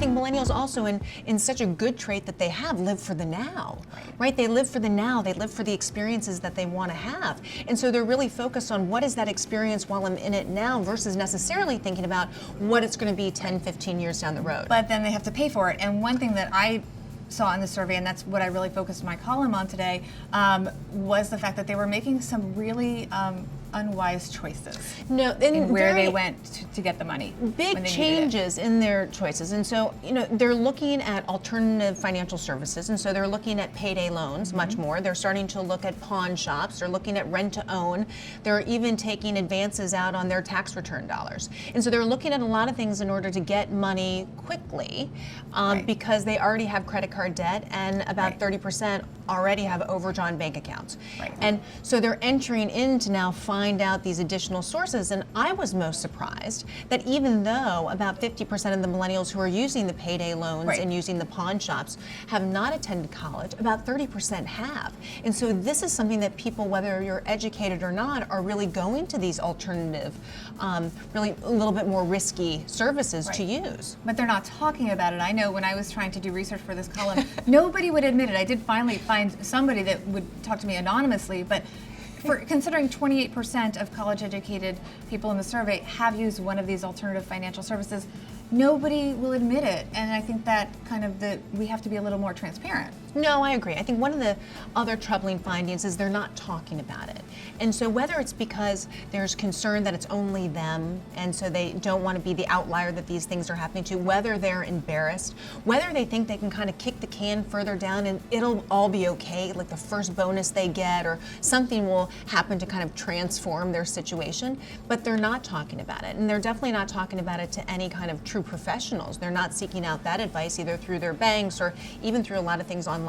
think millennials also, in such a good trait that they have, live for the now, right? They live for the now, they live for the experiences that they want to have. And so they're really focused on what is that experience while I'm in it now versus necessarily thinking about what it's going to be 10, 15 years down the road. But then they have to pay for it. And one thing that I saw in the survey, and that's what I really focused my column on today, was the fact that they were making some really unwise choices in where they went to get the money. Big changes in their choices. And so, they're looking at alternative financial services. And so they're looking at payday loans much more. They're starting to look at pawn shops. They're looking at rent to own. They're even taking advances out on their tax return dollars. And so they're looking at a lot of things in order to get money quickly because they already have credit card debt and about 30% already have overdrawn bank accounts. And so they're entering in to now find out these additional sources. And I was most surprised that even though about 50% of the millennials who are using the payday loans and using the pawn shops have not attended college, about 30% have. And so this is something that people, whether you're educated or not, are really going to these alternative, really a little bit more risky services to use. But they're not talking about it. I know when I was trying to do research for this column, nobody would admit it. I did finally find somebody that would talk to me anonymously, but considering 28% of college-educated people in the survey have used one of these alternative financial services, nobody will admit it. And I think that we have to be a little more transparent. No, I agree. I think one of the other troubling findings is they're not talking about it. And so whether it's because there's concern that it's only them, and so they don't want to be the outlier that these things are happening to, whether they're embarrassed, whether they think they can kind of kick the can further down and it'll all be okay, like the first bonus they get or something will happen to kind of transform their situation, but they're not talking about it. And they're definitely not talking about it to any kind of true professionals. They're not seeking out that advice either through their banks or even through a lot of things online.